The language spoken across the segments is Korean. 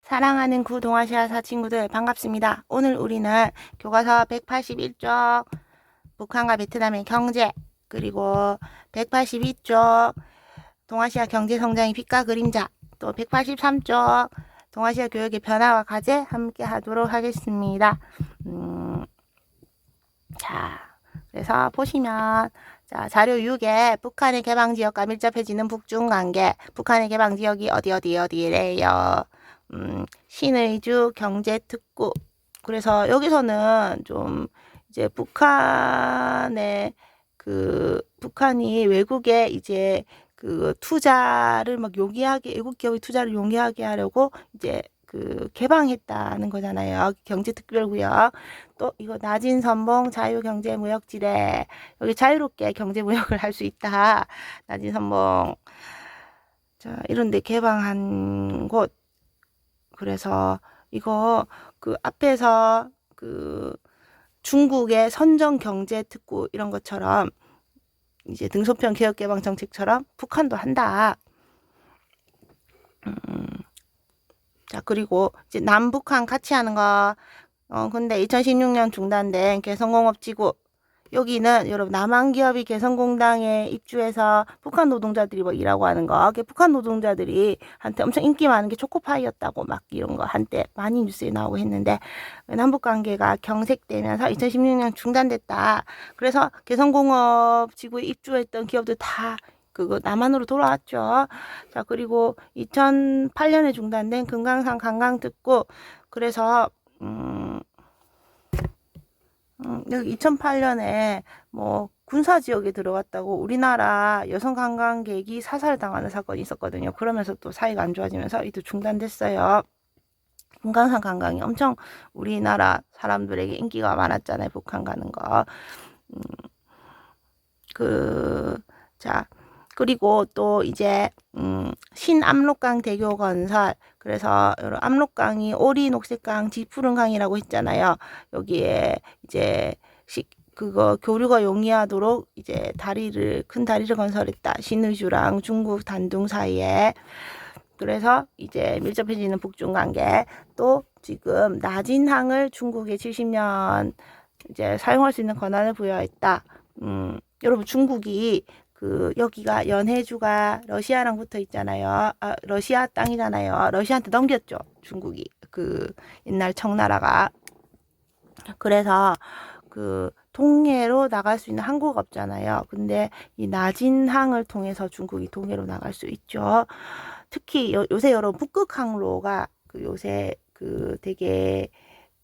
사랑하는 구동아시아사 친구들 반갑습니다. 오늘 우리는 교과서 181쪽 북한과 베트남의 경제, 그리고 182쪽 동아시아 경제 성장의 빛과 그림자, 또 183쪽 동아시아 교육의 변화와 과제 함께 하도록 하겠습니다. 자, 그래서 보시면 자료 6에 북한의 개방 지역과 밀접해지는 북중 관계, 북한의 개방 지역이 어디래요. 신의주 경제특구. 그래서 여기서는 좀 이제 북한이 외국에 이제 그 투자를 막 용이하게, 외국 기업의 투자를 용이하게 하려고 이제 개방했다는 거잖아요. 경제특별구역. 또 이거 낮은 선봉 자유경제무역지대. 여기 자유롭게 경제무역을 할 수 있다. 낮은 선봉. 자, 이런데 개방한 곳. 그래서 이거 앞에서 중국의 선정경제특구 이런 것처럼 이제 등소평 개혁개방 정책처럼 북한도 한다. 자, 그리고 이제 남북한 같이 하는 거. 근데 2016년 중단된 개성공업지구. 여기는 여러분 남한 기업이 개성공단에 입주해서 북한 노동자들이 뭐 일하고 하는 거. 북한 노동자들이 한테 엄청 인기 많은 게 초코파이였다고 막 이런 거 한때 많이 뉴스에 나오고 했는데 남북 관계가 경색되면서 2016년 중단됐다. 그래서 개성공업 지구에 입주했던 기업들 다 그거 남한으로 돌아왔죠. 자, 그리고 2008년에 중단된 금강산 관광특구. 그래서 여기 2008년에 뭐 군사지역에 들어갔다고 우리나라 여성 관광객이 사살당하는 사건이 있었거든요. 그러면서 또 사이가 안 좋아지면서 이도 중단됐어요. 금강산 관광이 엄청 우리나라 사람들에게 인기가 많았잖아요. 북한 가는 거. 자, 그리고 또 이제 신압록강 대교 건설. 그래서 여러 압록강이 오리 녹색강 지푸른강이라고 했잖아요. 여기에 이제 교류가 용이하도록 이제 큰 다리를 건설했다. 신의주랑 중국 단둥 사이에. 그래서 이제 밀접해지는 북중 관계. 또 지금 나진항을 중국에 70년 이제 사용할 수 있는 권한을 부여했다. 여러분, 중국이 여기가 연해주가 러시아랑 붙어 있잖아요. 러시아 땅이잖아요. 러시아한테 넘겼죠. 중국이. 옛날 청나라가. 그래서 동해로 나갈 수 있는 항구가 없잖아요. 근데 이 나진항을 통해서 중국이 동해로 나갈 수 있죠. 특히 요새 여러분 북극항로가 요새 되게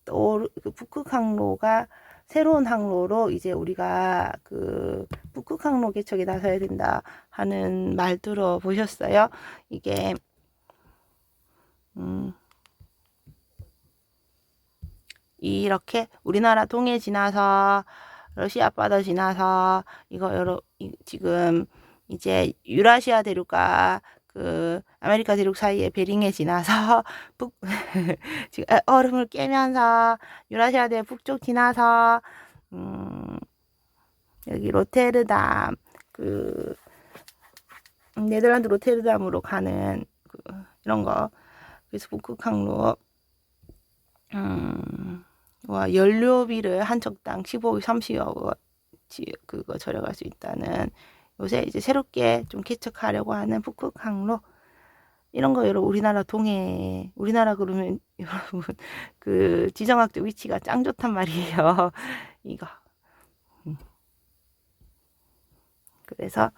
북극항로가 새로운 항로로 이제 우리가 북극항로 개척에 나서야 된다 하는 말 들어보셨어요? 이게 이렇게 우리나라 동해 지나서 러시아 바다 지나서 지금 이제 유라시아 대륙과 아메리카 대륙 사이에 베링해 지나서 지금 얼음을 깨면서 유라시아 대륙 북쪽 지나서 여기 로테르담 네덜란드 로테르담으로 가는 이런 거. 그래서 북극항로 와, 연료비를 한 척당 15억 30억 그거 절약할 수 있다는, 요새 이제 새롭게 좀 개척하려고 하는 북극항로. 이런 거 여러분 우리나라 그러면 여러분 지정학적 위치가 짱 좋단 말이에요. 이거. 그래서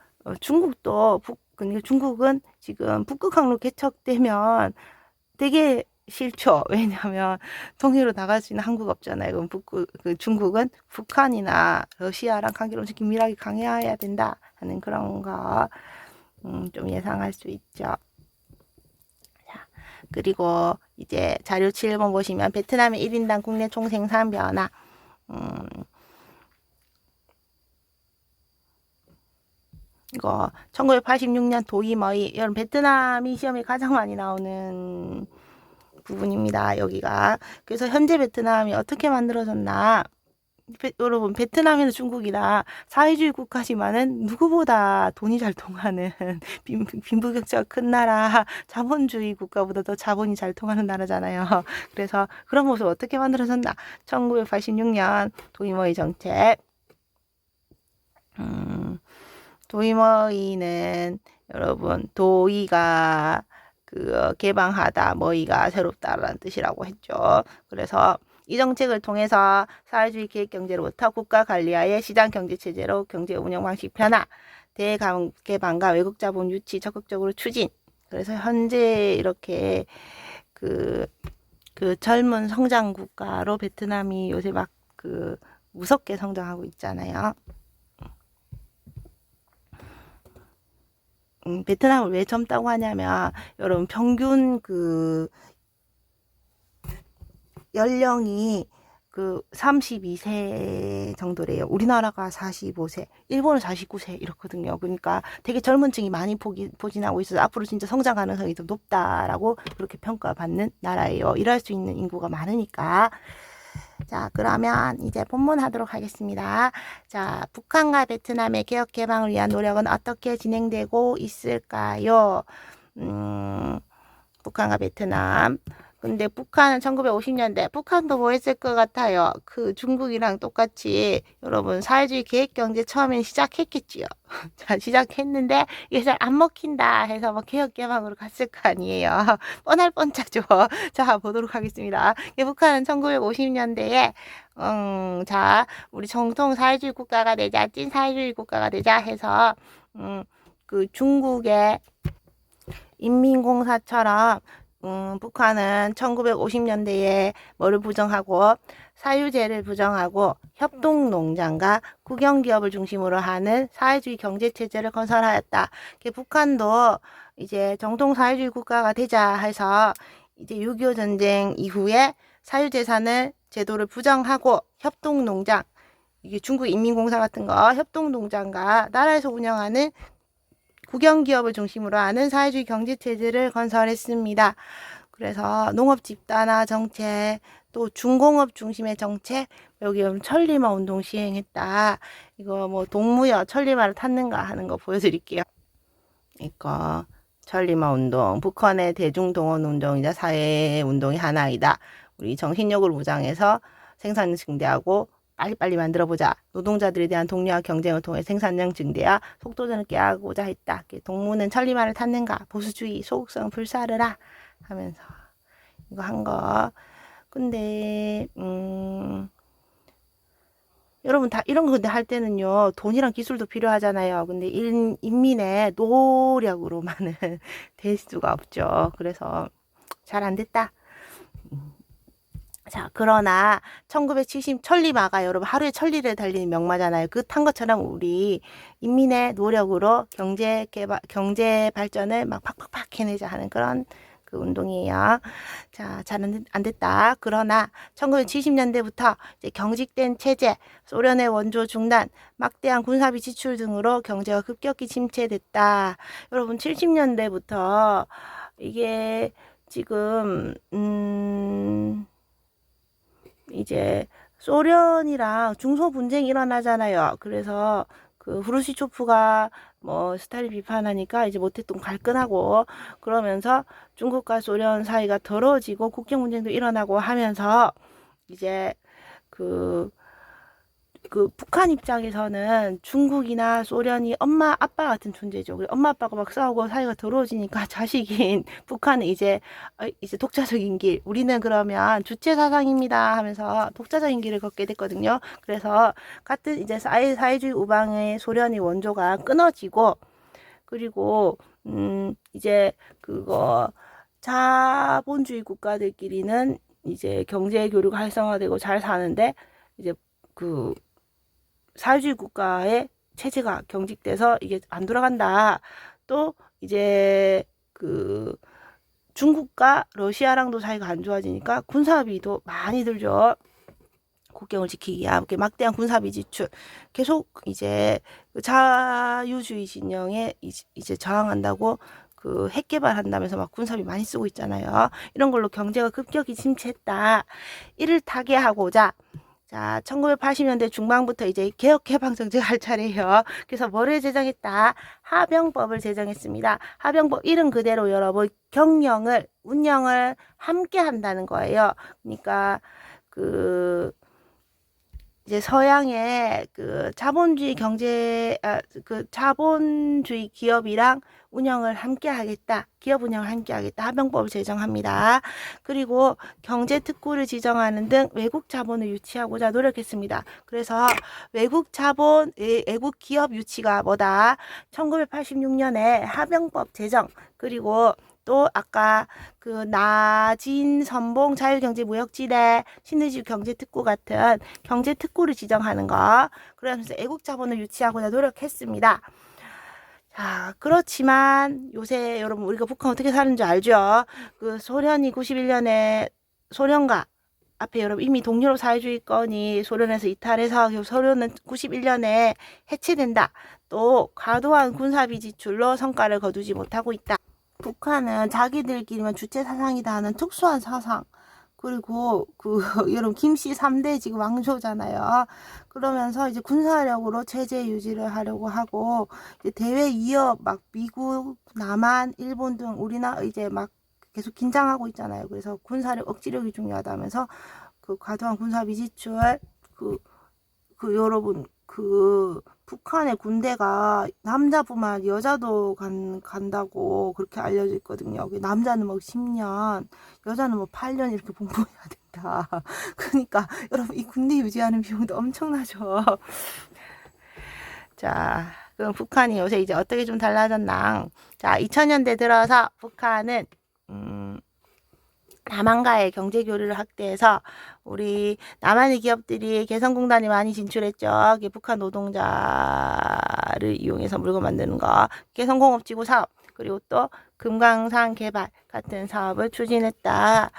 근데 중국은 지금 북극항로 개척되면 되게 싫죠. 왜냐하면 동해로 나갈 수 있는 항구가 없잖아요. 그럼 중국은 북한이나 러시아랑 관계를 엄청 긴밀하게 강화해야 된다 하는 그런 거 좀 예상할 수 있죠. 자, 그리고 이제 자료 7번 보시면 베트남의 1인당 국내 총생산 변화. 이거 1986년 도이머이. 여러분, 베트남이 시험에 가장 많이 나오는 부분입니다. 여기가. 그래서 현재 베트남이 어떻게 만들어졌나. 여러분, 베트남이나 중국이나 사회주의 국가지만은 누구보다 돈이 잘 통하는 빈부격차가 큰 나라, 자본주의 국가보다 더 자본이 잘 통하는 나라잖아요. 그래서 그런 모습 어떻게 만들어졌나? 1986년 도이머이 정책. 도이머이는 여러분, 도이가 개방하다, 머이가 새롭다라는 뜻이라고 했죠. 그래서 이 정책을 통해서 사회주의 계획경제로부터 국가 관리하에 시장경제체제로 경제 운영 방식 변화, 대개방과 외국 자본 유치 적극적으로 추진. 그래서 현재 이렇게 그 젊은 성장 국가로 베트남이 요새 막 무섭게 성장하고 있잖아요. 베트남을 왜 젊다고 하냐면 여러분 평균 연령이 32세 정도래요. 우리나라가 45세, 일본은 49세 이렇거든요. 그러니까 되게 젊은 층이 많이 포진하고 있어서 앞으로 진짜 성장 가능성이 더 높다라고 그렇게 평가받는 나라예요. 일할 수 있는 인구가 많으니까. 자, 그러면 이제 본문 하도록 하겠습니다. 자, 북한과 베트남의 개혁 개방을 위한 노력은 어떻게 진행되고 있을까요? 북한과 베트남. 근데 북한은 1950년대, 북한도 뭐 했을 것 같아요? 중국이랑 똑같이 여러분 사회주의 계획경제 처음엔 시작했겠지요. 자, 시작했는데 이게 잘 안 먹힌다 해서 뭐 개혁개방으로 갔을 거 아니에요. 뻔할 뻔짜죠. 자, 보도록 하겠습니다. 북한은 1950년대에 자, 우리 정통 사회주의 국가가 되자, 찐 사회주의 국가가 되자 해서 중국의 인민공사처럼 북한은 1950년대에 뭐를 부정하고 사유제를 부정하고 협동농장과 국영기업을 중심으로 하는 사회주의 경제체제를 건설하였다. 북한도 이제 정통 사회주의 국가가 되자 해서 이제 6.25 전쟁 이후에 사유재산을 제도를 부정하고 협동농장, 이게 중국 인민공사 같은 거 협동농장과 나라에서 운영하는 국영기업을 중심으로 하는 사회주의 경제체제를 건설했습니다. 그래서 농업 집단화 정책, 또 중공업 중심의 정책, 여기 천리마 운동 시행했다. 이거 뭐 동무여 천리마를 탔는가 하는 거 보여드릴게요. 이거 천리마 운동, 북한의 대중동원 운동이자 사회운동의 하나이다. 우리 정신력을 무장해서 생산을 증대하고 빨리빨리 만들어보자. 노동자들에 대한 독려와 경쟁을 통해 생산량 증대와 속도전을 깨하고자 했다. 동무는 천리마를 탔는가? 보수주의, 소극성 불사르라 하면서 이거 한 거. 근데 여러분 다 이런 거 근데 할 때는요 돈이랑 기술도 필요하잖아요. 근데 인민의 노력으로만은 될 수가 없죠. 그래서 잘 안 됐다. 자, 그러나 1970 천리마가 여러분 하루에 천리를 달리는 명마잖아요. 탄 것처럼 우리 인민의 노력으로 경제 발전을 막 팍팍팍 해내자 하는 그런 운동이에요. 자, 잘 안 됐다. 그러나 1970년대부터 이제 경직된 체제, 소련의 원조 중단, 막대한 군사비 지출 등으로 경제가 급격히 침체됐다. 여러분 70년대부터 이게 지금 이제 소련이랑 중소 분쟁이 일어나잖아요. 그래서 후르시초프가 뭐 스탈린 비판하니까 이제 모태동 갈끈하고 그러면서 중국과 소련 사이가 더러워지고 국경 분쟁도 일어나고 하면서 이제 북한 입장에서는 중국이나 소련이 엄마 아빠 같은 존재죠. 엄마 아빠가 막 싸우고 사이가 더러워지니까 자식인 북한은 이제 독자적인 길, 우리는 그러면 주체 사상입니다 하면서 독자적인 길을 걷게 됐거든요. 그래서 같은 이제 사회주의 우방의 소련의 원조가 끊어지고, 그리고 이제 자본주의 국가들끼리는 이제 경제 교류가 활성화되고 잘 사는데 이제 사회주의 국가의 체제가 경직돼서 이게 안 돌아간다. 또 이제 중국과 러시아랑도 사이가 안 좋아지니까 군사비도 많이 들죠. 국경을 지키기 위한 막대한 군사비 지출, 계속 이제 자유주의 진영에 이제 저항한다고 핵 개발한다면서 막 군사비 많이 쓰고 있잖아요. 이런 걸로 경제가 급격히 침체했다. 이를 타개하고자 자, 1980년대 중반부터 이제 개혁해방 정책 할 차례예요. 그래서 뭐를 제정했다? 하병법을 제정했습니다. 하병법 이름 그대로 여러분 경영을 운영을 함께 한다는 거예요. 그러니까 이제 서양의 자본주의 자본주의 기업이랑 운영을 함께 하겠다. 기업 운영을 함께 하겠다. 하병법을 제정합니다. 그리고 경제 특구를 지정하는 등 외국 자본을 유치하고자 노력했습니다. 그래서 외국 기업 유치가 뭐다? 1986년에 하병법 제정, 그리고 또 아까 나진 선봉 자유경제무역지대 신의주 경제특구 같은 경제특구를 지정하는 거, 그러면서 애국 자본을 유치하고자 노력했습니다. 자, 그렇지만 요새 여러분 우리가 북한 어떻게 사는지 알죠? 소련이 91년에 소련과 앞에 여러분 이미 동유럽 사회주의권이 소련에서 이탈해서 소련은 91년에 해체된다. 또 과도한 군사비 지출로 성과를 거두지 못하고 있다. 북한은 자기들끼리만 주체 사상이다 하는 특수한 사상, 그리고 여러분 김씨 3대 지금 왕조잖아요. 그러면서 이제 군사력으로 체제 유지를 하려고 하고, 이제 대외 위협 막 미국, 남한, 일본 등 우리나라 이제 막 계속 긴장하고 있잖아요. 그래서 군사력 억지력이 중요하다면서 과도한 군사비 지출, 여러분 북한의 군대가 남자뿐만 여자도 간다고 그렇게 알려져 있거든요. 남자는 뭐 10년, 여자는 뭐 8년 이렇게 봉부해야 된다. 그러니까 여러분 이 군대 유지하는 비용도 엄청나죠. 자, 그럼 북한이 요새 이제 어떻게 좀 달라졌나? 자, 2000년대 들어서 북한은 남한과의 경제 교류를 확대해서 우리 남한의 기업들이 개성공단에 많이 진출했죠. 북한 노동자를 이용해서 물건 만드는 거, 개성공업지구 사업, 그리고 또 금강산 개발 같은 사업을 추진했다.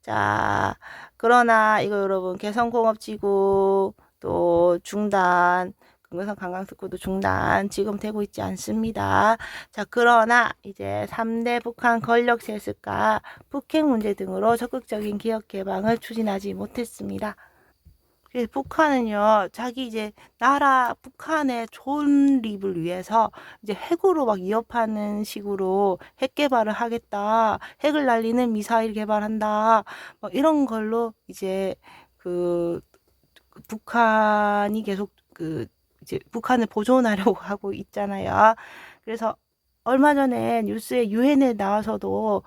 자, 그러나 이거 여러분 개성공업지구 또 중단, 금강산 관광특구도 중단 지금 되고 있지 않습니다. 자, 그러나 이제 3대 북한 권력 세습과 북핵 문제 등으로 적극적인 기업 개방을 추진하지 못했습니다. 그래서 북한은요, 자기 이제 나라 북한의 존립을 위해서 이제 핵으로 막 위협하는 식으로 핵 개발을 하겠다, 핵을 날리는 미사일 개발한다, 뭐 이런 걸로 이제 북한이 계속 이제 북한을 보존하려고 하고 있잖아요. 그래서 얼마 전에 뉴스에 유엔에 나와서도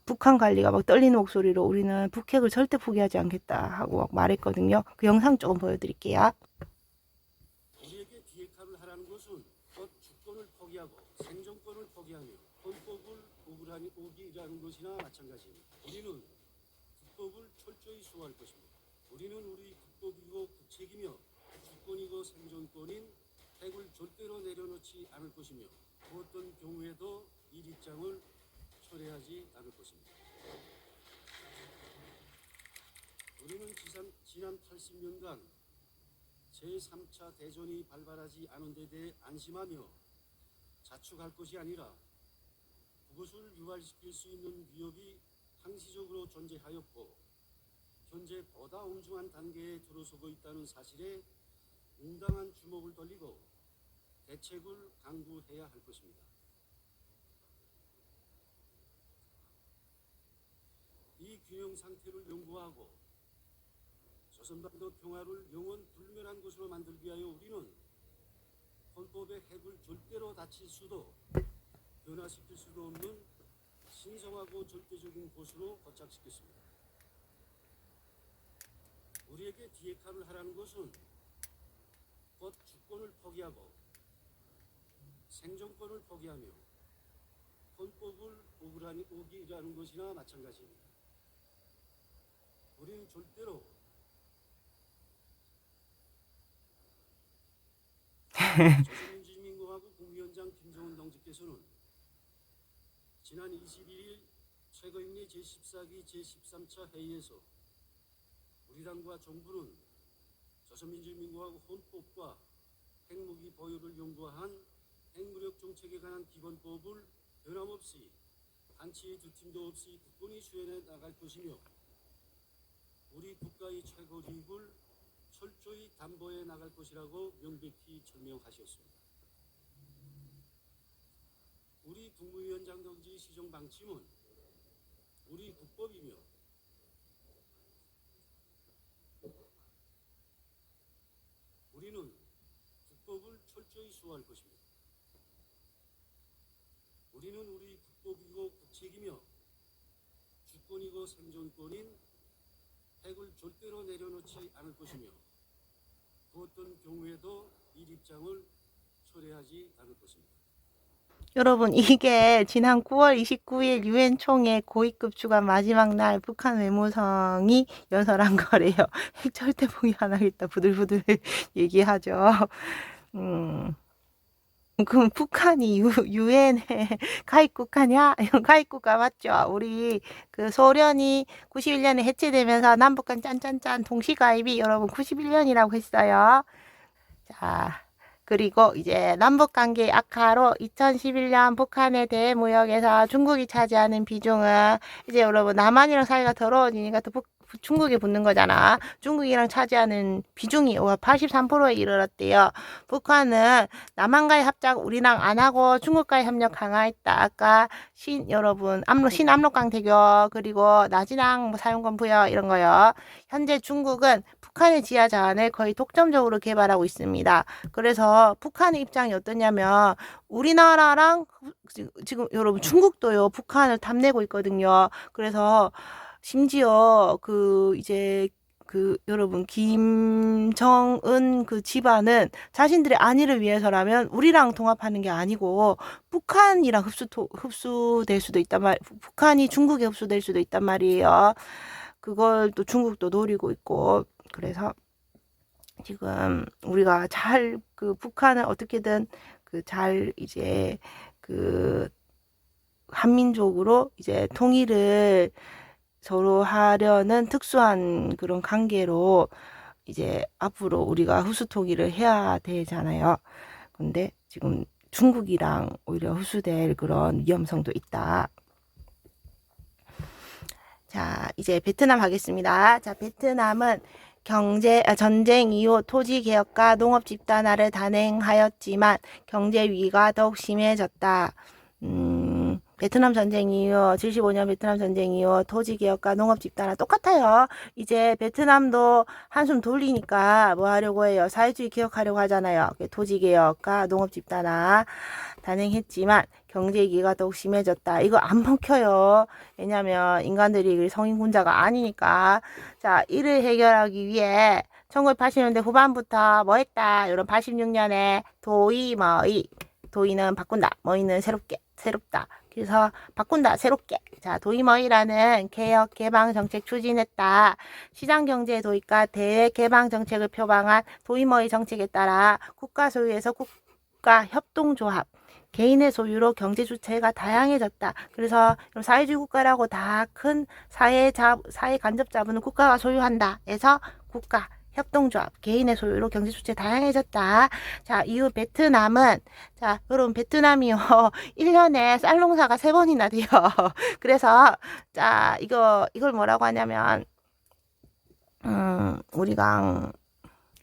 북한 관리가 막 떨리는 목소리로 우리는 북핵을 절대 포기하지 않겠다 하고 막 말했거든요. 그 영상 조금 보여드릴게요. 우리에게 비핵화를 하라는 것은 곧 주권을 포기하고 생존권을 포기하며 헌법을 오기라는 것이나 마찬가지입니다. 우리는 국법을 철저히 수호할 것입니다. 우리는 우리 국법이고 국책이며 주권이고 생존권인 핵을 절대로 내려놓지 않을 것이며 그 어떤 경우에도 이 입장을 철회하지 않을 것입니다. 우리는 지난 80년간 제3차 대전이 발발하지 않은 데 대해 안심하며 자축할 것이 아니라 그것을 유발시킬 수 있는 위협이 상시적으로 존재하였고 현재 보다 엄중한 단계에 들어서고 있다는 사실에 응당한 주목을 돌리고 대책을 강구해야 할 것입니다. 이 균형 상태를 연구하고 조선반도 평화를 영원 불멸한 것으로 만들기 위하여 우리는 헌법의 핵을 절대로 다칠 수도 변화시킬 수도 없는 신성하고 절대적인 곳으로 고착시켰습니다. 우리에게 비핵화를 하라는 것은 곧 주권을 포기하고 생존권을 포기하며 헌법을 오기라는 것이나 마찬가지입니다. 우리는 절대로 조선민주주의민주공화국 국무위원장 김정은 동지께서는 지난 21일 최고인회 제14기 제13차 회의에서 우리 당과 정부는 조선민주주의민주공화국 헌법과 핵무기 보유를 연구한 핵무력 정책에 관한 기본법을 변함없이 한치의 두 팀도 없이 굳건히 수행해 나갈 것이며 우리 국가의 최고 리익을 철저히 담보해 나갈 것이라고 명백히 천명하셨습니다. 우리 국무위원장 동지 시정 방침은 우리 국법이며 우리는 국법을 철저히 수호할 것입니다. 우리는 우리 국법이고 국책이며 주권이고 생존권인 핵을 절대로 내려놓지 않을 것이며 그 어떤 경우에도 이 입장을 철회하지 않을 것입니다. 여러분, 이게 지난 9월 29일 유엔 총회 고위급 주간 마지막 날 북한 외무성이 연설한 거래요. 핵 절대 포기 안 하겠다 부들부들 얘기하죠. 그럼 북한이 유엔에 가입국가냐? 가입국가 맞죠? 우리 그 소련이 91년에 해체되면서 남북 간 짠짠짠 동시가입이 여러분 91년이라고 했어요. 자, 그리고 이제 남북관계 악화로 2011년 북한에 대해 무역에서 중국이 차지하는 비중은 이제 여러분 남한이랑 사이가 더러워지니까 또 중국이 붙는 거잖아. 중국이랑 차지하는 비중이 83%에 이르렀대요. 북한은 남한과의 합작 우리랑 안 하고 중국과의 협력 강화했다. 아까 여러분 신압록강 대교 그리고 나진항 사용권 부여 이런 거요. 현재 중국은 북한의 지하 자원을 거의 독점적으로 개발하고 있습니다. 그래서 북한의 입장이 어떠냐면 우리나라랑 지금 여러분 중국도요 북한을 탐내고 있거든요. 그래서 심지어 여러분 김정은 그 집안은 자신들의 안위를 위해서라면 우리랑 통합하는 게 아니고 북한이랑 흡수될 수도 있단 말. 북한이 중국에 흡수될 수도 있단 말이에요. 그걸 또 중국도 노리고 있고 그래서 지금 우리가 잘 북한을 어떻게든 잘 이제 한민족으로 이제 통일을 서로 하려는 특수한 그런 관계로 이제 앞으로 우리가 흡수통일을 해야 되잖아요. 근데 지금 중국이랑 오히려 흡수될 그런 위험성도 있다. 자, 이제 베트남 가겠습니다. 자, 베트남은 전쟁 이후 토지 개혁과 농업 집단화를 단행하였지만 경제 위기가 더욱 심해졌다. 베트남 전쟁 이후 75년 베트남 전쟁 이후 토지 개혁과 농업 집단화 똑같아요. 이제 베트남도 한숨 돌리니까 뭐 하려고 해요? 사회주의 개혁하려고 하잖아요. 토지 개혁과 농업 집단화 단행했지만 경제 위기가 더욱 심해졌다. 이거 안 먹혀요. 왜냐면 인간들이 성인군자가 아니니까. 자, 이를 해결하기 위해 1980년대 후반부터 뭐 했다? 이런 86년에 도의는 바꾼다. 머이는 새롭다. 그래서 바꾼다. 새롭게. 자, 도의머이라는 개혁 개방 정책 추진했다. 시장 경제 도입과 대외 개방 정책을 표방한 도의머이 정책에 따라 국가 소유에서 국가 협동조합 개인의 소유로 경제 주체가 다양해졌다. 그래서 사회주의 국가라고 다 큰 사회 간접 자본은 국가가 소유한다. 해서 국가 협동조합, 개인의 소유로 경제 주체 다양해졌다. 자, 이후 베트남은, 자, 여러분, 베트남이요. 1년에 쌀 농사가 3번이나 돼요. 그래서, 자, 이걸 뭐라고 하냐면,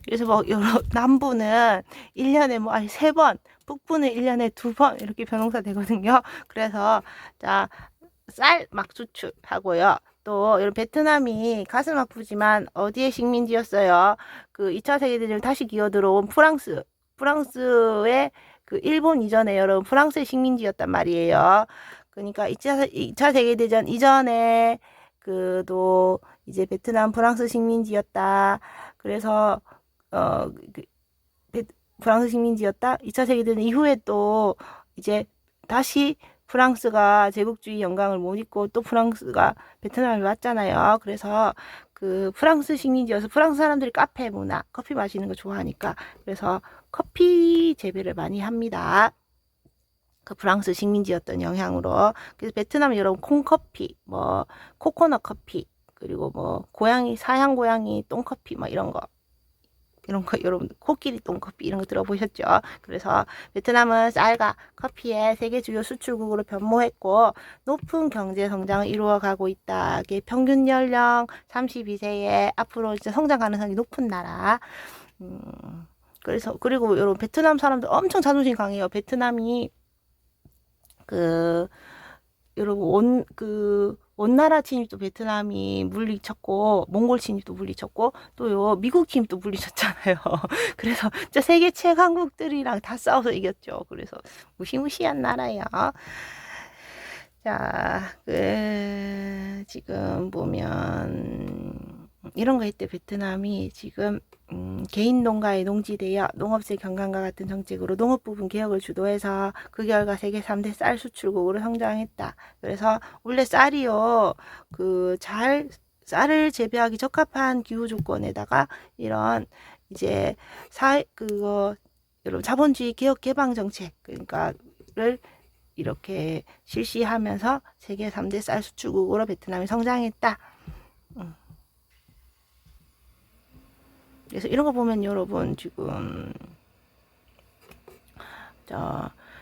그래서 뭐, 남부는 1년에 3번, 북부는 1년에 2번, 이렇게 벼농사 되거든요. 그래서, 자, 쌀 막 수출하고요. 또 여러분 베트남이 가슴 아프지만 어디에 식민지였어요? 2차 세계대전 다시 기어들어온 프랑스의 일본 이전에 여러분 프랑스의 식민지였단 말이에요. 그러니까 2차 세계대전 이전에 또 이제 베트남 프랑스 식민지였다. 그래서 프랑스 식민지였다. 2차 세계대전 이후에 또 이제 다시 프랑스가 제국주의 영광을 못 잊고 또 프랑스가 베트남에 왔잖아요. 그래서 프랑스 식민지여서 프랑스 사람들이 카페 문화, 커피 마시는 거 좋아하니까 그래서 커피 재배를 많이 합니다. 프랑스 식민지였던 영향으로. 그래서 베트남 여러분 콩커피, 뭐 코코넛 커피, 그리고 뭐 사양 고양이 똥커피 뭐 이런 거 이런 거 여러분 코끼리 똥커피 이런 거 들어보셨죠? 그래서 베트남은 쌀과 커피의 세계 주요 수출국으로 변모했고 높은 경제 성장을 이루어가고 있다. 이게 평균 연령 32세에 앞으로 진짜 성장 가능성이 높은 나라. 그래서 그리고 여러분 베트남 사람들 엄청 자존심 강해요. 베트남이 그 여러분 원나라 침입도 베트남이 물리쳤고 몽골 침입도 물리쳤고 또요 미국 침입도 물리쳤잖아요. 그래서 진짜 세계 최강국들이랑 다 싸워서 이겼죠. 그래서 무시무시한 나라예요. 자, 지금 보면 이런 거 했대. 베트남이 지금 개인 농가에 농지되어 농업세 경관과 같은 정책으로 농업 부분 개혁을 주도해서 그 결과 세계 3대 쌀 수출국으로 성장했다. 그래서 원래 쌀이요, 쌀을 재배하기 적합한 기후 조건에다가 이런 이제 여러분 자본주의 개혁 개방 정책 그러니까를 이렇게 실시하면서 세계 3대 쌀 수출국으로 베트남이 성장했다. 그래서 이런 거 보면 여러분 지금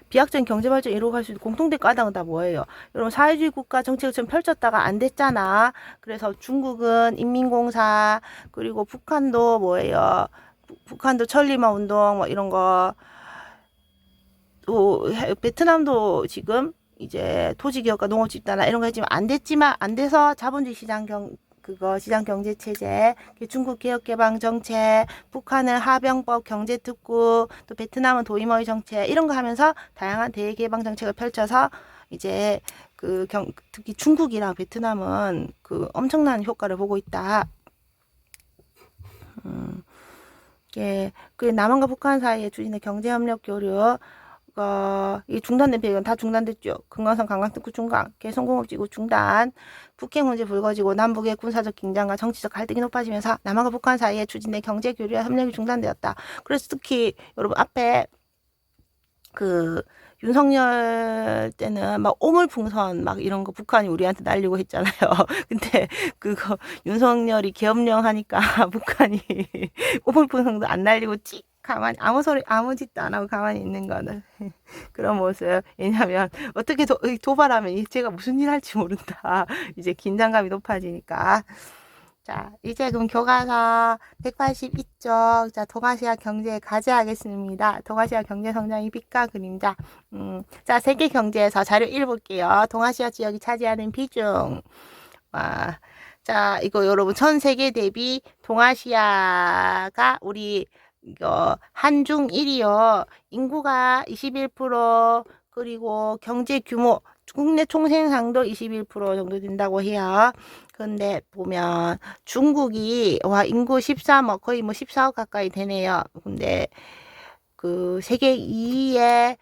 비약적인 경제발전 이루어갈 수 있는 공통된 까닭은 다 뭐예요? 여러분 사회주의 국가 정책을 좀 펼쳤다가 안 됐잖아. 그래서 중국은 인민공사 그리고 북한도 뭐예요? 북한도 천리마 운동 뭐 이런 거 또 베트남도 지금 이제 토지개혁과 농업 집단화 이런 거 했지만 안 돼서 자본주의 시장 경제 체제, 중국 개혁 개방 정책, 북한은 하병법 경제 특구, 또 베트남은 도이머이 정책 이런 거 하면서 다양한 대개방 정책을 펼쳐서 이제 특히 중국이랑 베트남은 엄청난 효과를 보고 있다. 남한과 북한 사이에 추진된 경제협력 교류 이 중단된 배경 다 중단됐죠. 금강산 관광특구 중단, 개성공업지구 중단, 북핵 문제 불거지고 남북의 군사적 긴장과 정치적 갈등이 높아지면서 남한과 북한 사이에 추진된 경제 교류와 협력이 중단되었다. 그래서 특히 여러분 앞에 윤석열 때는 막 오물풍선 막 이런 거 북한이 우리한테 날리고 했잖아요. 근데 윤석열이 계엄령 하니까 북한이 오물풍선도 안 날리고 가만히 아무 짓도 안 하고 가만히 있는 거는 그런 모습. 왜냐면 어떻게 도발하면 제가 무슨 일 할지 모른다. 이제 긴장감이 높아지니까. 자, 이제 그럼 교과서 182쪽, 자, 동아시아 경제에 과제하겠습니다. 동아시아 경제 성장의 빛과 그림자. 자, 세계 경제에서 자료 1 볼게요. 동아시아 지역이 차지하는 비중. 자, 이거 여러분 전 세계 대비 동아시아가 우리 한중 1위요. 인구가 21% 그리고 경제 규모 국내 총생산도 21% 정도 된다고 해요. 근데 보면 중국이 인구 13억 거의 14억 가까이 되네요. 근데 세계 2위의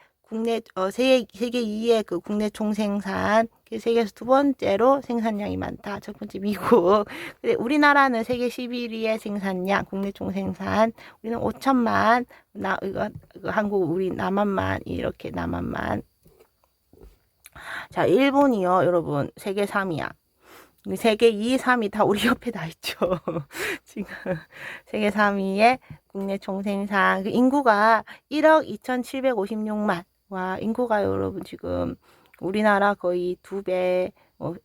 세계 2위의 국내 총생산 세계에서 두 번째로 생산량이 많다. 첫 번째 미국. 근데 우리나라는 세계 11위의 생산량, 국내 총생산. 우리는 5천만. 한국 우리 남한만 이렇게 남한만. 자, 일본이요, 여러분 세계 3위야. 세계 2, 3위 다 우리 옆에 다 있죠. 지금 세계 3위의 국내 총생산. 인구가 1억 2,756만. 와, 인구가 여러분 지금 우리나라 거의 2배,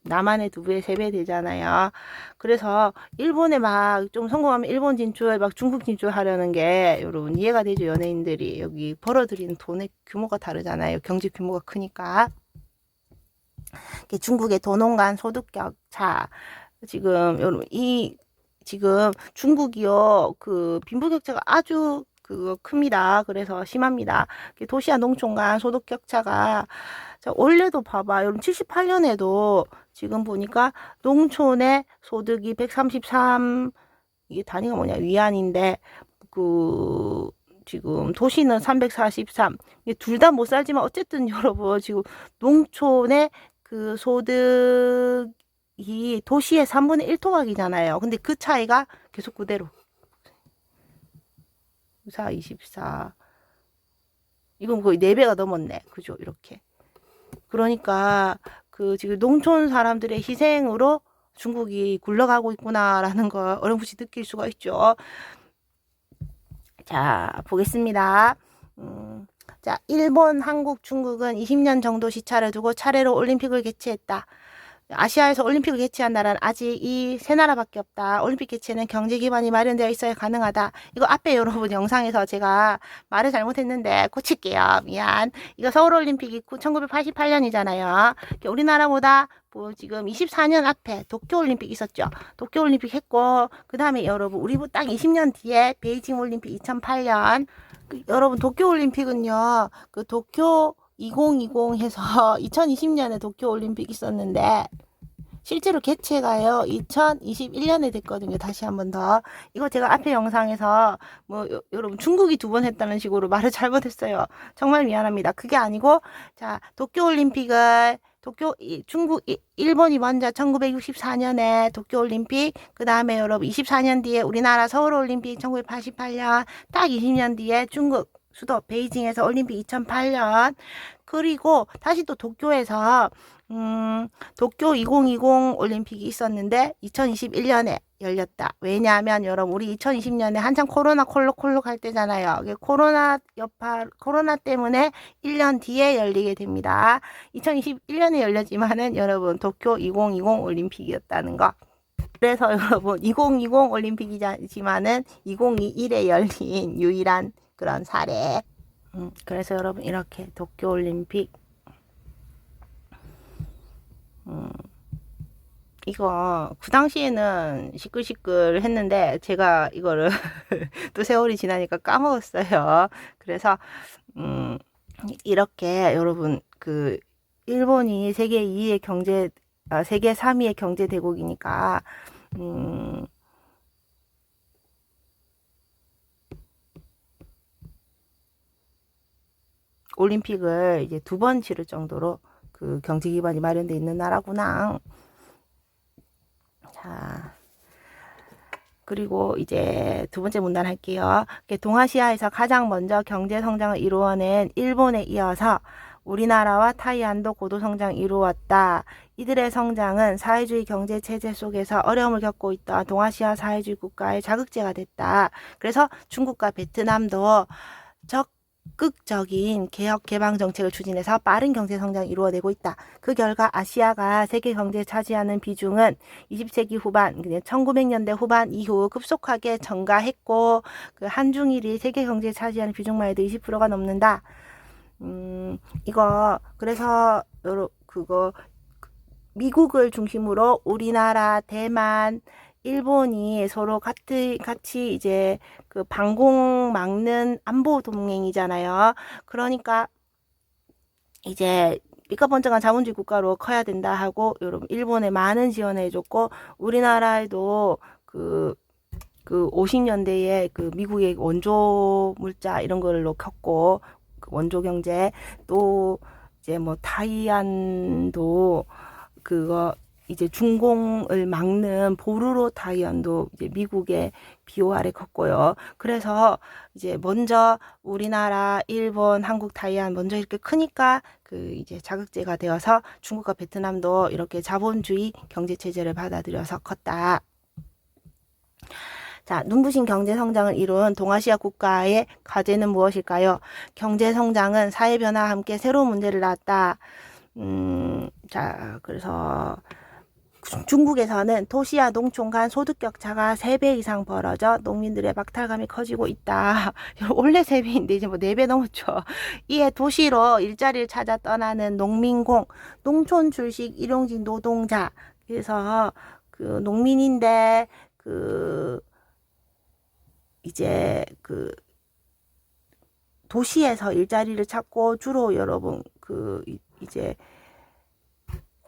남한의 2배, 3배 되잖아요. 그래서 일본에 막 좀 성공하면 일본 진출, 막 중국 진출하려는 게 여러분 이해가 되죠. 연예인들이 여기 벌어들이는 돈의 규모가 다르잖아요. 경제 규모가 크니까. 중국의 도농 간 소득 격차. 지금 여러분 지금 중국이요 빈부격차가 아주 큽니다. 그래서 심합니다. 도시와 농촌 간 소득 격차가 원래도 봐봐. 여러분 78년에도 지금 보니까 농촌의 소득이 133 이게 단위가 뭐냐 위안인데 지금 도시는 343. 둘 다 못 살지만 어쨌든 여러분 지금 농촌의 소득이 도시의 3분의 1 토막이잖아요. 근데 그 차이가 계속 그대로. 4, 24. 이건 거의 4배가 넘었네. 그죠? 이렇게. 그러니까 지금 농촌 사람들의 희생으로 중국이 굴러가고 있구나라는 걸 어렴풋이 느낄 수가 있죠. 자, 보겠습니다. 자, 일본, 한국, 중국은 20년 정도 시차를 두고 차례로 올림픽을 개최했다. 아시아에서 올림픽을 개최한 나라는 아직 이 세 나라밖에 없다. 올림픽 개최는 경제 기반이 마련되어 있어야 가능하다. 이거 앞에 여러분 영상에서 제가 말을 잘못했는데 고칠게요. 미안. 이거 서울올림픽이 1988년이잖아요. 우리나라보다 뭐 지금 24년 앞에 도쿄올림픽 있었죠. 도쿄올림픽 했고 그 다음에 여러분 우리 딱 20년 뒤에 베이징올림픽 2008년 여러분 도쿄올림픽은요. 그 도쿄 2020 해서 2020년에 도쿄올림픽 있었는데 실제로 개최가요 2021년에 됐거든요. 다시 한번 더 이거 제가 앞에 영상에서 뭐 여러분 중국이 2번 했다는 식으로 말을 잘못했어요. 정말 미안합니다. 그게 아니고 자 도쿄올림픽을 일본이 먼저 1964년에 도쿄올림픽 그 다음에 여러분 24년 뒤에 우리나라 서울올림픽 1988년 딱 20년 뒤에 중국 수도 베이징에서 올림픽 2008년 그리고 다시 또 도쿄에서 도쿄 2020 올림픽이 있었는데 2021년에 열렸다. 왜냐하면 여러분 우리 2020년에 한창 코로나 콜록콜록 할 때잖아요. 코로나 때문에 1년 뒤에 열리게 됩니다. 2021년에 열렸지만은 여러분 도쿄 2020 올림픽이었다는 거. 그래서 여러분 2020 올림픽이지만은 2021에 열린 유일한 그런 사례. 그래서 여러분 이렇게 도쿄올림픽 이거 그 당시에는 시끌시끌 했는데 제가 이거를 또 세월이 지나니까 까먹었어요. 그래서 이렇게 여러분 그 일본이 세계 2위의 세계 3위의 경제 대국이니까 올림픽을 이제 2번 치를 정도로 그 경제 기반이 마련되어 있는 나라구나. 자, 그리고 이제 2번째 문단 할게요. 동아시아에서 가장 먼저 경제 성장을 이루어낸 일본에 이어서 우리나라와 타이완도 고도 성장 이루었다. 이들의 성장은 사회주의 경제 체제 속에서 어려움을 겪고 있던 동아시아 사회주의 국가의 자극제가 됐다. 그래서 중국과 베트남도 적극적인 개혁 개방 정책을 추진해서 빠른 경제 성장을 이루어내고 있다. 그 결과 아시아가 세계 경제에 차지하는 비중은 20세기 후반, 1900년대 후반 이후 급속하게 증가했고 그 한중일이 세계 경제에 차지하는 비중만 해도 20%가 넘는다. 이거 그래서 그거 미국을 중심으로 우리나라, 대만, 일본이 서로 같이 이제 그 방공 막는 안보 동맹이잖아요. 그러니까 이제 삐까번쩍한 자본주의 국가로 커야 된다 하고 여러분 일본에 많은 지원을 해줬고 우리나라에도 그 50년대에 그 미국의 원조 물자 이런 걸로 켰고 그 원조 경제 또 이제 뭐 타이완도 그거 이제 중공을 막는 보루로 타이완도 이제 미국의 비호 아래 컸고요. 그래서 이제 먼저 우리나라, 일본, 한국, 타이완 먼저 이렇게 크니까 그 이제 자극제가 되어서 중국과 베트남도 이렇게 자본주의 경제 체제를 받아들여서 컸다. 자, 눈부신 경제 성장을 이룬 동아시아 국가의 과제는 무엇일까요? 경제 성장은 사회 변화와 함께 새로운 문제를 낳았다. 자, 그래서 중국에서는 도시와 농촌 간 소득 격차가 3배 이상 벌어져 농민들의 박탈감이 커지고 있다. 원래 3배인데 이제 뭐 4배 넘었죠. 이에 도시로 일자리를 찾아 떠나는 농민공, 농촌 출신 일용직 노동자. 그래서 그 농민인데 이제 도시에서 일자리를 찾고 주로 여러분 이제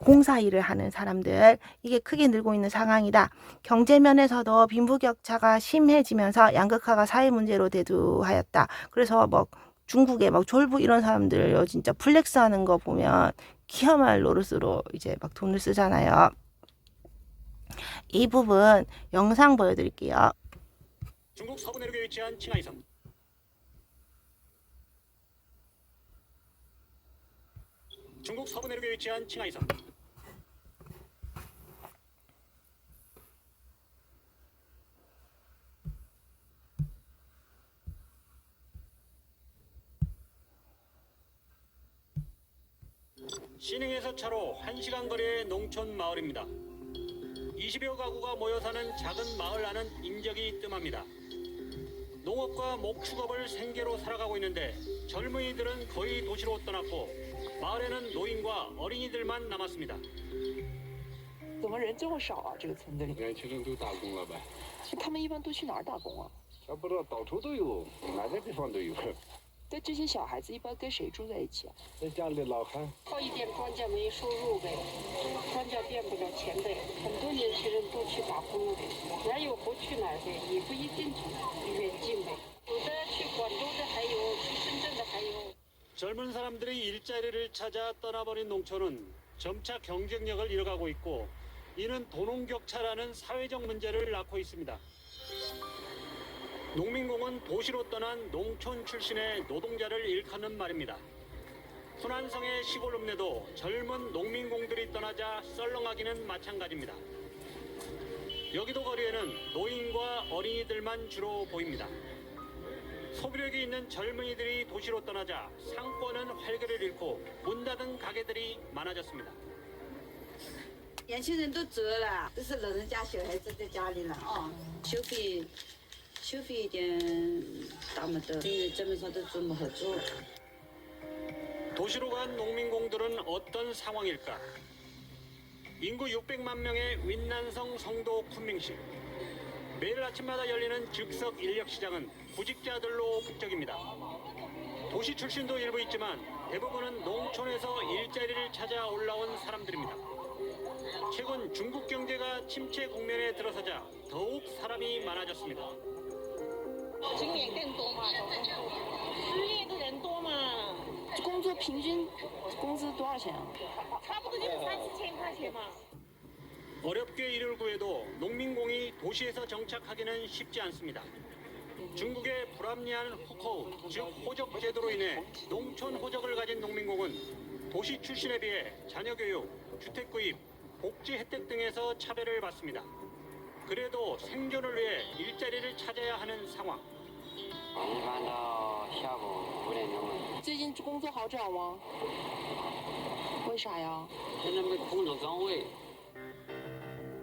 공사 일을 하는 사람들 이게 크게 늘고 있는 상황이다. 경제 면에서도 빈부격차가 심해지면서 양극화가 사회 문제로 대두하였다. 그래서 막 중국에 막 졸부 이런 사람들 진짜 플렉스하는 거 보면 기야말 노릇으로 이제 막 돈을 쓰잖아요. 이 부분 영상 보여드릴게요. 중국 서부 내륙에 위치한 칭하이섬. 중국 서부 내륙에 위치한 칭하이섬. 신흥에서 차로 1시간 거리의 농촌 마을입니다. 20여 가구가 모여 사는 작은 마을 안은 인적이 뜸합니다. 농업과 목축업을 생계로 살아가고 있는데 젊은이들은 거의 도시로 떠났고 마을에는 노인과 어린이들만 남았습니다. 怎么人这么少啊？这个村子里，年轻人都打工了呗？他们一般都去哪儿打工啊？这不知道到处都有，哪个地方都有。对，这些小孩子一般跟谁住在一起啊？在家里老汉，靠一点庄稼没收入呗，庄稼变不了钱呗，很多年轻人都去打工了呗，哪有不去哪儿的，也不一定远近呗，有的去广州的还有，去深圳的还有。 젊은 사람들이 일자리를 찾아 떠나버린 농촌은 점차 경쟁력을 잃어가고 있고 이는 도농격차라는 사회적 문제를 낳고 있습니다. 농민공은 도시로 떠난 농촌 출신의 노동자를 일컫는 말입니다. 후난성의 시골 읍내도 젊은 농민공들이 떠나자 썰렁하기는 마찬가지입니다. 여기도 거리에는 노인과 어린이들만 주로 보입니다. 소비력이 있는 젊은이들이 도시로 떠나자 상권은 활기를 잃고 문 닫은 가게들이 많아졌습니다. 年轻人都走了，都是老人家、小孩子在家里了啊。消费一点大没得，这么说都做不好做。 도시로 간 농민공들은 어떤 상황일까? 인구 600만 명의 윈난성 성도 쿤밍시. 매일 아침마다 열리는 즉석 인력시장은 구직자들로 북적입니다. 도시 출신도 일부 있지만 대부분은 농촌에서 일자리를 찾아 올라온 사람들입니다. 최근 중국 경제가 침체 국면에 들어서자 더욱 사람이 많아졌습니다. 今年更多嘛，失业的人多嘛，工作平均工资多少钱啊？差不多就是3、4千块钱嘛。 어렵게 일을 구해도 농민공이 도시에서 정착하기는 쉽지 않습니다. 중국의 불합리한 후커우, 즉 호적 제도로 인해 농촌 호적을 가진 농민공은 도시 출신에 비해 자녀 교육, 주택 구입, 복지 혜택 등에서 차별을 받습니다. 그래도 생존을 위해 일자리를 찾아야 하는 상황. 一般到下午5点钟了，最近工作好找吗？为啥呀？现在没空着岗位。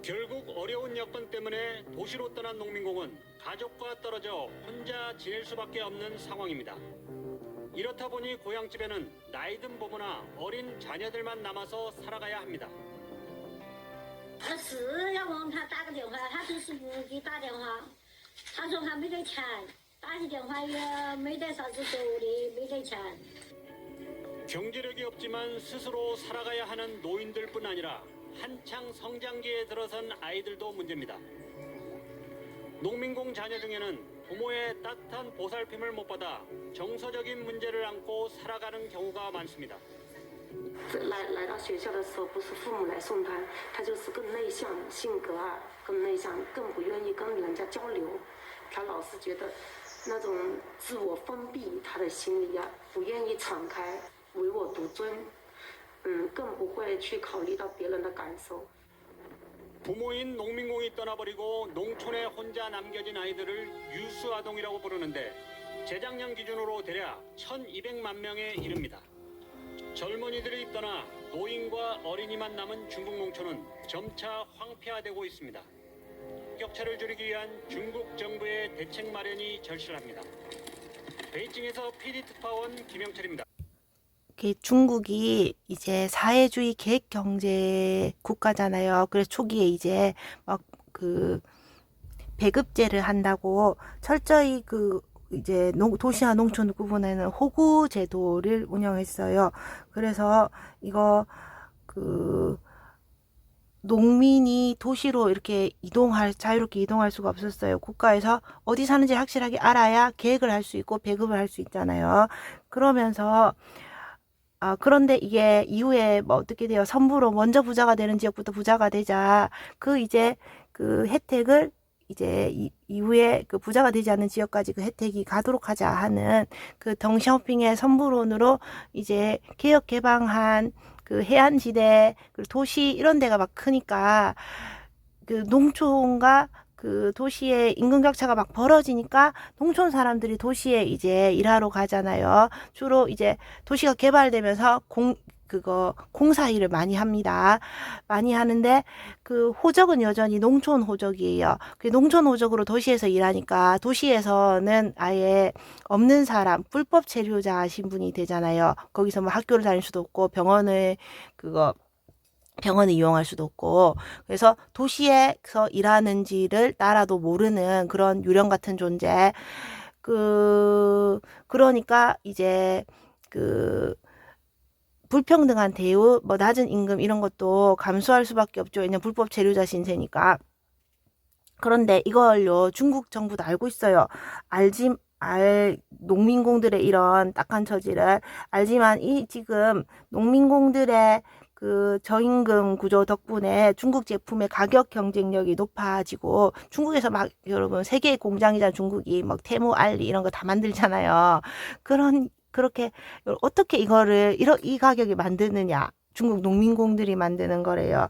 결국 어려운 여건 때문에 도시로 떠난 농민공은 가족과 떨어져 혼자 지낼 수밖에 없는 상황입니다. 이렇다 보니 고향집에는 나이든 부부나 어린 자녀들만 남아서 살아가야 합니다. 他是要问他打个电话，他就是不给打电话。他说他没得钱，打起电话也没得啥子收的，没得钱。 경제력이 없지만 스스로 살아가야 하는 노인들뿐 아니라 한창 성장기에 들어선 아이들도 문제입니다. 농민공 자녀 중에는 부모의 따뜻한 보살핌을 못 받아 정서적인 문제를 안고 살아가는 경우가 많습니다. 来到学校的时候，不是父母来送他，他就是更内向，性格啊更内向，更不愿意跟人家交流。他老是觉得那种自我封闭，他的心里啊不愿意敞开，唯我独尊，更不会去考虑到别人的感受。 부모인 농민공이 떠나버리고 농촌에 혼자 남겨진 아이들을 유수아동이라고 부르는데 재작년 기준으로 대략 1,200만 명에 이릅니다. 젊은이들이 떠나 노인과 어린이만 남은 중국 농촌은 점차 황폐화되고 있습니다. 격차를 줄이기 위한 중국 정부의 대책 마련이 절실합니다. 베이징에서 PD 특파원 김영철입니다. 중국이 이제 사회주의 계획 경제 국가잖아요. 그래서 초기에 이제 막 그 배급제를 한다고 철저히 이제 도시와 농촌 구분에는 호구 제도를 운영했어요. 그래서 이거 농민이 도시로 이렇게 자유롭게 이동할 수가 없었어요. 국가에서 어디 사는지 확실하게 알아야 계획을 할 수 있고 배급을 할 수 있잖아요. 그러면서 그런데 이게 이후에 뭐 어떻게 돼요? 선부로 먼저 부자가 되는 지역부터 부자가 되자 이제 그 혜택을 이제 이후에 그 부자가 되지 않는 지역까지 그 혜택이 가도록 하자 하는 그 덩샤오핑의 선부론으로 이제 개혁 개방한 그 해안지대 그리고 도시 이런 데가 막 크니까 그 농촌과 그 도시의 임금 격차가 막 벌어지니까 농촌 사람들이 도시에 이제 일하러 가잖아요. 주로 이제 도시가 개발되면서 그거 공사 일을 많이 합니다. 많이 하는데 그 호적은 여전히 농촌 호적이에요. 그 농촌 호적으로 도시에서 일하니까 도시에서는 아예 없는 사람, 불법 체류자 하신 분이 되잖아요. 거기서 뭐 학교를 다닐 수도 없고 병원을 이용할 수도 없고, 그래서 도시에서 일하는지를 나라도 모르는 그런 유령 같은 존재. 그러니까 이제 불평등한 대우, 뭐 낮은 임금 이런 것도 감수할 수밖에 없죠. 왜냐면 불법 체류자 신세니까. 그런데 이걸요, 중국 정부도 알고 있어요. 농민공들의 이런 딱한 처지를 알지만 지금 농민공들의 그 저임금 구조 덕분에 중국 제품의 가격 경쟁력이 높아지고, 중국에서 막 여러분 세계의 공장이자 중국이 막 테무, 알리 이런 거 다 만들잖아요. 그렇게 어떻게 이거를 이 가격에 만드느냐? 중국 농민공들이 만드는 거래요.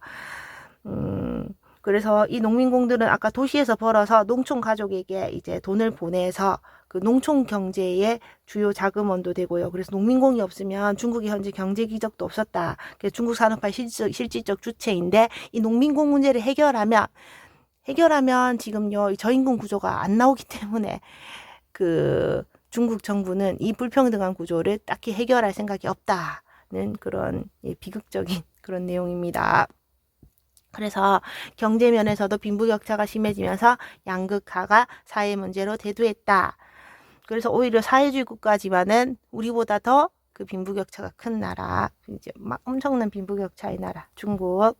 그래서 이 농민공들은 아까 도시에서 벌어서 농촌 가족에게 이제 돈을 보내서 그 농촌 경제의 주요 자금원도 되고요. 그래서 농민공이 없으면 중국이 현재 경제 기적도 없었다. 그래서 중국 산업화의 실질적 주체인데, 이 농민공 문제를 해결하면 지금요, 이 저임금 구조가 안 나오기 때문에 중국 정부는 이 불평등한 구조를 딱히 해결할 생각이 없다는 그런 비극적인 그런 내용입니다. 그래서 경제 면에서도 빈부격차가 심해지면서 양극화가 사회 문제로 대두했다. 그래서 오히려 사회주의 국가지만은 우리보다 더 그 빈부격차가 큰 나라, 이제 막 엄청난 빈부격차의 나라, 중국.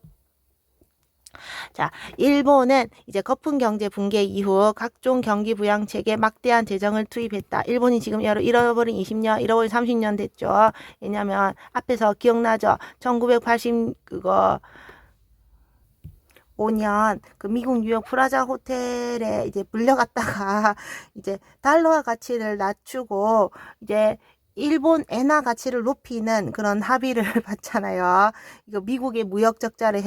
자, 일본은 이제 거품 경제 붕괴 이후 각종 경기 부양책에 막대한 재정을 투입했다. 일본이 지금 잃어버린 20년, 잃어버린 30년 됐죠. 왜냐면 앞에서 기억나죠? 1985년 그 미국 뉴욕 프라자 호텔에 이제 물려갔다가 이제 달러화 가치를 낮추고 이제 일본 엔화 가치를 높이는 그런 합의를 봤잖아요. 이거 미국의 무역 적자를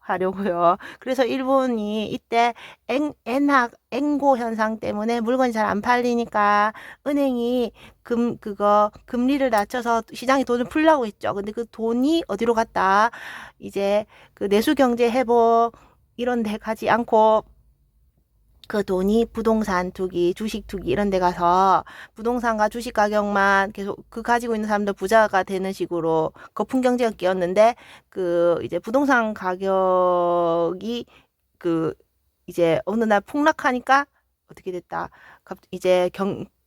하려고요. 그래서 일본이 이때 엔고 현상 때문에 물건이 잘 안 팔리니까 은행이 금리를 낮춰서 시장에 돈을 풀라고 했죠. 근데 그 돈이 어디로 갔다? 이제 그 내수 경제 회복 이런 데 가지 않고 그 돈이 부동산 투기, 주식 투기 이런 데 가서 부동산과 주식 가격만 계속 가지고 있는 사람들 부자가 되는 식으로 거품 경제가 끼었는데, 이제 부동산 가격이 이제 어느 날 폭락하니까 어떻게 됐다. 이제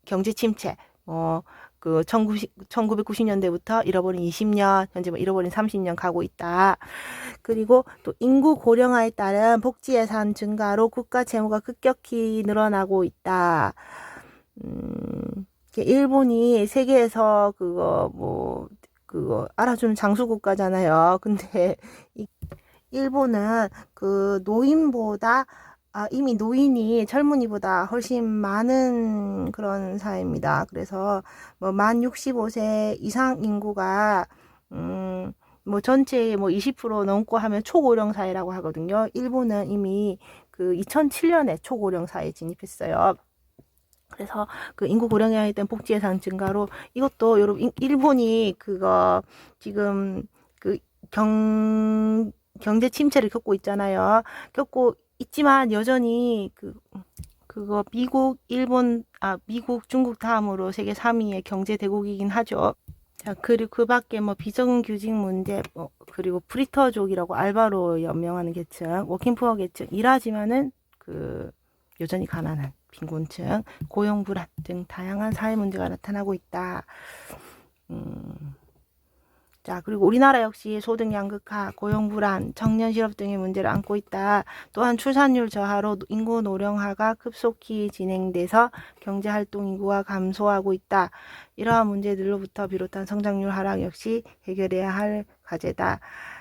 경제 침체. 1990년대부터 잃어버린 20년, 현재 잃어버린 30년 가고 있다. 그리고 또 인구 고령화에 따른 복지 예산 증가로 국가 채무가 급격히 늘어나고 있다. 일본이 세계에서 알아주는 장수 국가잖아요. 근데 일본은 이미 노인이 젊은이보다 훨씬 많은 그런 사회입니다. 그래서 만 65세 이상 인구가 전체의 20% 넘고 하면 초고령 사회라고 하거든요. 일본은 이미 2007년에 초고령 사회에 진입했어요. 그래서 인구 고령화에 대한 복지 예산 증가로 이것도 여러분 일본이 지금 경제 침체를 겪고 있잖아요. 겪고 있지만 여전히 미국, 중국 다음으로 세계 3위의 경제 대국이긴 하죠. 자, 그리고 그 밖에 비정규직 문제, 그리고 프리터족이라고 알바로 연명하는 계층, 워킹푸어 계층, 일하지만은 여전히 가난한 빈곤층, 고용 불안 등 다양한 사회 문제가 나타나고 있다. 자, 그리고 우리나라 역시 소득 양극화, 고용 불안, 청년 실업 등의 문제를 안고 있다. 또한 출산율 저하로 인구 노령화가 급속히 진행돼서 경제 활동 인구가 감소하고 있다. 이러한 문제들로부터 비롯한 성장률 하락 역시 해결해야 할 과제다.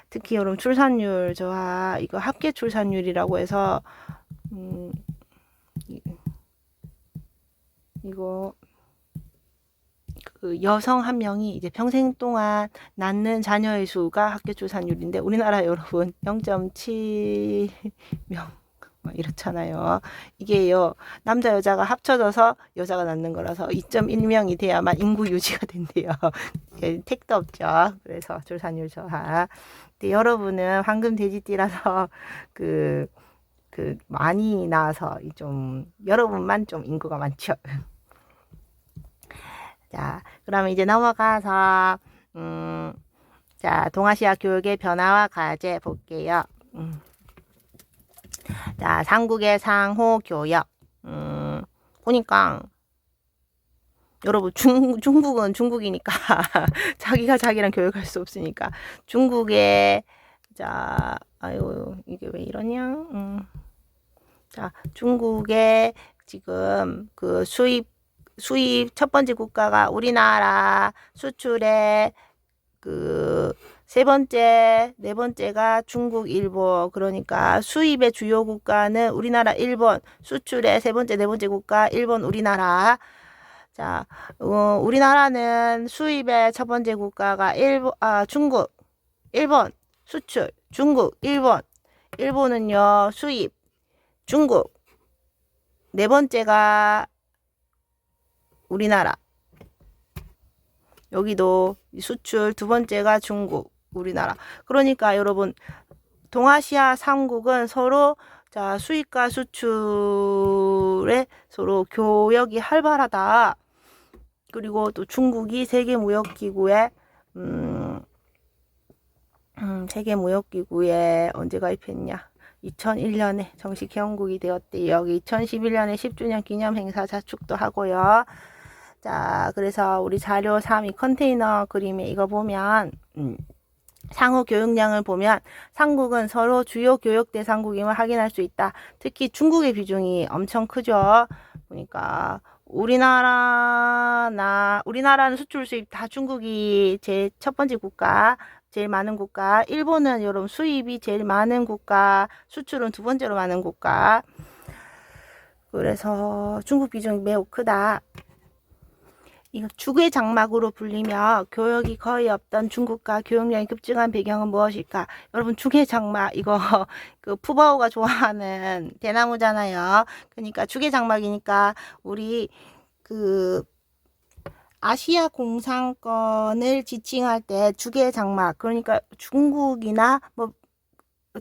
특히 여러분 출산율 저하, 이거 합계 출산율이라고 해서 이거 여성 한 명이 이제 평생 동안 낳는 자녀의 수가 합계 출산율인데 우리나라 여러분 0.7명 이렇잖아요. 이게요, 남자 여자가 합쳐져서 여자가 낳는 거라서 2.1명이 돼야만 인구 유지가 된대요. 예, 택도 없죠. 그래서 출산율 저하. 근데 여러분은 황금 돼지띠라서 많이 나와서 좀 여러분만 좀 인구가 많죠. 자, 그러면 이제 넘어가서 자, 동아시아 교육의 변화와 과제 볼게요. 자, 삼국의 상호 교역. 보니까 여러분 중국은 중국이니까 자기가 자기랑 교육할 수 없으니까 중국의 자, 아유 이게 왜 이러냐? 자, 중국의 지금 그 수입 첫 번째 국가가 우리나라, 수출의 그 세 번째, 네 번째가 중국, 일본. 그러니까 수입의 주요 국가는 우리나라, 일본, 수출의 세 번째, 네 번째 국가 일본, 우리나라. 자, 우리나라는 수입의 첫 번째 국가가 중국, 일본, 수출, 중국, 일본. 일본은요, 수입, 중국. 네 번째가 우리나라. 여기도 수출 두 번째가 중국, 우리나라. 그러니까 여러분 동아시아 3국은 서로 자 수입과 수출에 서로 교역이 활발하다. 그리고 또 중국이 세계무역기구에 세계무역기구에 언제 가입했냐? 2001년에 정식 회원국이 되었대요. 여기 2011년에 10주년 기념 행사 자축도 하고요. 자, 그래서 우리 자료 3이 컨테이너 그림에 이거 보면 상호 교육량을 보면 삼국은 서로 주요 교역 대상국임을 확인할 수 있다. 특히 중국의 비중이 엄청 크죠. 보니까 우리나라는 수출 수입 다 중국이 제일 첫 번째 국가, 제일 많은 국가. 일본은 여러분 수입이 제일 많은 국가, 수출은 두 번째로 많은 국가. 그래서 중국 비중이 매우 크다. 이거 주계 장막으로 불리며 교역이 거의 없던 중국과 교역량이 급증한 배경은 무엇일까? 여러분 주계 장막 이거 그 푸바오가 좋아하는 대나무잖아요. 그러니까 주계 장막이니까 우리 그 아시아 공산권을 지칭할 때 주계 장막 그러니까 중국이나 뭐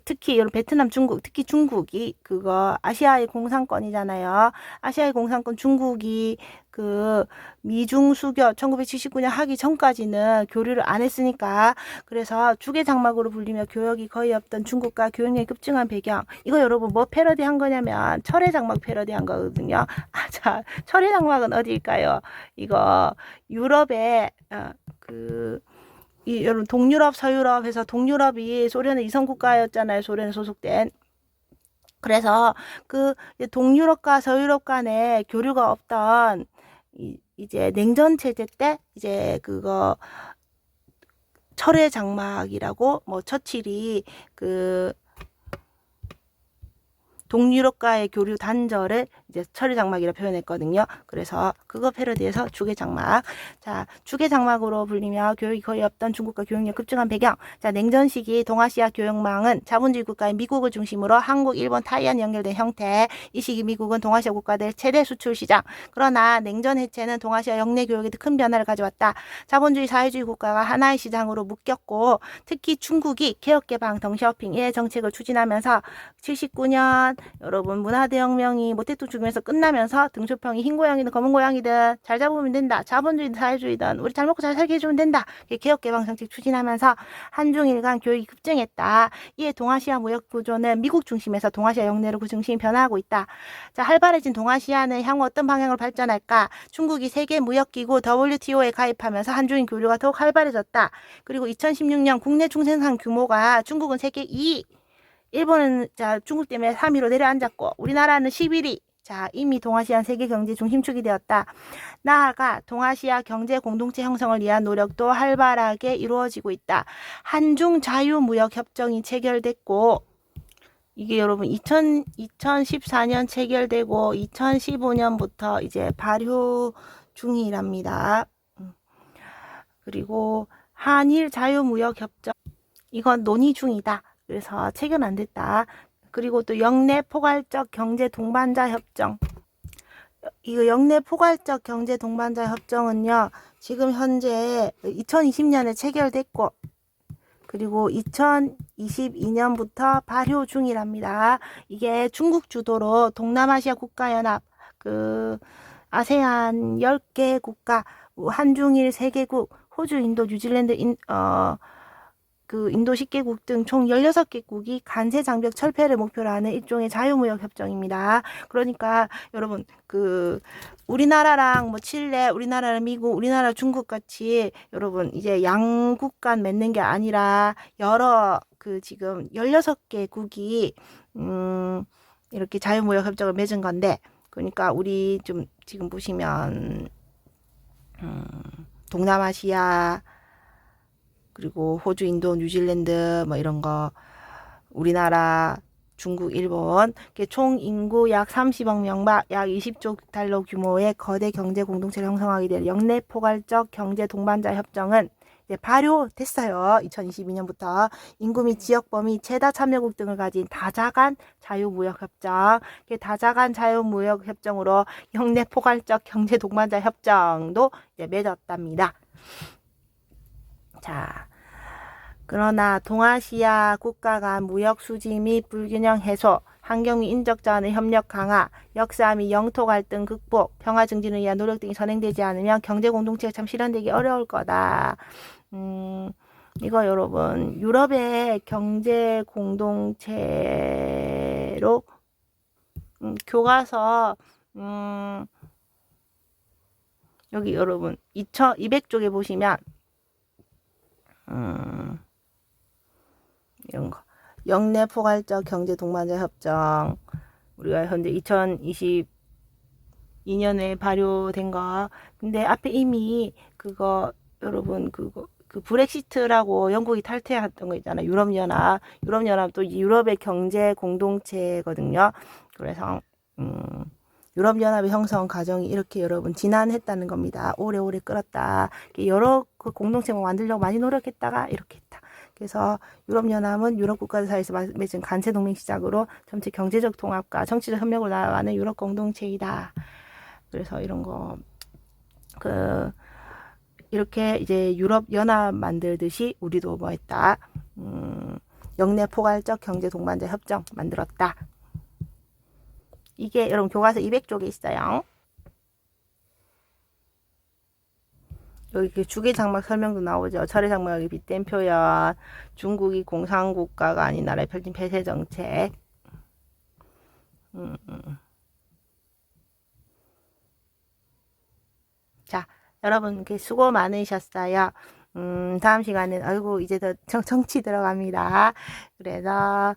특히 여러분 베트남, 중국, 특히 중국이 그거 아시아의 공산권이잖아요. 아시아의 공산권 중국이 그 미중 수교 1979년 하기 전까지는 교류를 안 했으니까 그래서 주계 장막으로 불리며 교역이 거의 없던 중국과 교역량이 급증한 배경. 이거 여러분 뭐 패러디 한 거냐면 철의 장막 패러디 한 거거든요. 자, 철의 장막은 어디일까요? 이거 유럽의 여러분 동유럽, 서유럽에서 동유럽이 소련의 이성국가였잖아요. 소련에 소속된. 그래서 그 동유럽과 서유럽 간에 교류가 없던 이제 냉전 체제 때 이제 그거 철의 장막이라고 뭐 처칠이 그 동유럽과의 교류 단절을 이제 철의 장막이라 표현했거든요. 그래서 그거 패러디해서 주계 장막. 자, 주계 장막으로 불리며 교육이 거의 없던 중국과 교역량 급증한 배경. 자, 냉전 시기 동아시아 교역망은 자본주의 국가인 미국을 중심으로 한국, 일본, 타이완 연결된 형태. 이 시기 미국은 동아시아 국가들 최대 수출 시장. 그러나 냉전 해체는 동아시아 영내 교역에 큰 변화를 가져왔다. 자본주의 사회주의 국가가 하나의 시장으로 묶였고 특히 중국이 개혁개방, 덩쇼핑의 정책을 추진하면서 79년 여러분 문화대혁명이 모택동 죽으면서 끝나면서 등쇼평이 흰 고양이든 검은 고양이든 잘 잡으면 된다. 자본주의든 사회주의든 우리 잘 먹고 잘 살게 해주면 된다. 개혁개방 정책 추진하면서 한중일 간 교역이 급증했다. 이에 동아시아 무역 구조는 미국 중심에서 동아시아 영내로 그 중심이 변화하고 있다. 자, 활발해진 동아시아는 향후 어떤 방향으로 발전할까? 중국이 세계무역기구 WTO에 가입하면서 한중일 교류가 더욱 활발해졌다. 그리고 2016년 국내 중생산 규모가 중국은 세계 2위, 일본은 자 중국 때문에 3위로 내려앉았고 우리나라는 11위. 자, 이미 동아시아 세계 경제 중심축이 되었다. 나아가 동아시아 경제 공동체 형성을 위한 노력도 활발하게 이루어지고 있다. 한중 자유무역 협정이 체결됐고 이게 여러분 2014년 체결되고 2015년부터 이제 발효 중이랍니다. 그리고 한일 자유무역 협정 이건 논의 중이다. 그래서 체결 안 됐다. 그리고 또 영내 포괄적 경제 동반자 협정. 이거 영내 포괄적 경제 동반자 협정은요, 지금 현재 2020년에 체결됐고, 그리고 2022년부터 발효 중이랍니다. 이게 중국 주도로 동남아시아 국가연합, 아세안 10개 국가, 한중일 3개국, 호주, 인도, 뉴질랜드, 인도 10개국 등 총 16개국이 관세 장벽 철폐를 목표로 하는 일종의 자유무역 협정입니다. 그러니까 여러분, 우리나라랑 뭐 칠레, 우리나라랑 미국, 우리나라 중국 같이 여러분 이제 양국 간 맺는 게 아니라 여러 지금 16개국이 이렇게 자유무역 협정을 맺은 건데, 그러니까 우리 좀 지금 보시면 동남아시아, 그리고 호주, 인도, 뉴질랜드 뭐 이런 거, 우리나라, 중국, 일본, 총 인구 약 30억 명박, 약 20조 달러 규모의 거대 경제 공동체를 형성하게 될 영내 포괄적 경제 동반자 협정은 이제 발효됐어요. 2022년부터 인구 및 지역 범위, 최다 참여국 등을 가진 다자간 자유무역 협정, 다자간 자유무역 협정으로 영내 포괄적 경제 동반자 협정도 이제 맺었답니다. 자, 그러나 동아시아 국가 간 무역 수지 및 불균형 해소, 환경 및 인적 자원의 협력 강화, 역사 및 영토 갈등 극복, 평화 증진을 위한 노력 등이 선행되지 않으면 경제 공동체가 참 실현되기 어려울 거다. 이거 여러분, 유럽의 경제 공동체로 교과서 여기 여러분 200쪽에 보시면 이런 거, 영내 포괄적 경제 동반자 협정, 우리가 현재 2022년에 발효된 거. 근데 앞에 이미 그거 여러분 그 브렉시트라고 영국이 탈퇴했던 거 있잖아요. 유럽연합도 유럽의 경제 공동체거든요. 그래서 유럽연합의 형성 과정이 이렇게 여러분 지난했다는 겁니다. 오래오래 끌었다. 여러 그 공동체만 만들려고 많이 노력했다가 이렇게 했다. 그래서 유럽연합은 유럽 국가들 사이에서 맺은 관세 동맹 시작으로 전체 경제적 통합과 정치적 협력을 나아가는 유럽 공동체이다. 그래서 이런 거 이렇게 이제 유럽 연합 만들듯이 우리도 뭐 했다. 영내 포괄적 경제 동반자 협정 만들었다. 이게 여러분 교과서 200쪽에 있어요. 여기 주계 장막 설명도 나오죠. 철의 장막에 빗댄 표현, 중국이 공산국가가 아닌 나라에 펼친 폐쇄 정책. 자, 여러분 수고 많으셨어요. 다음 시간엔 아이고 이제 더 정치 들어갑니다. 그래서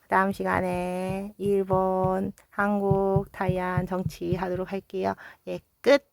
다음 시간에 일본, 한국, 타이완 정치 하도록 할게요. 예, 끝.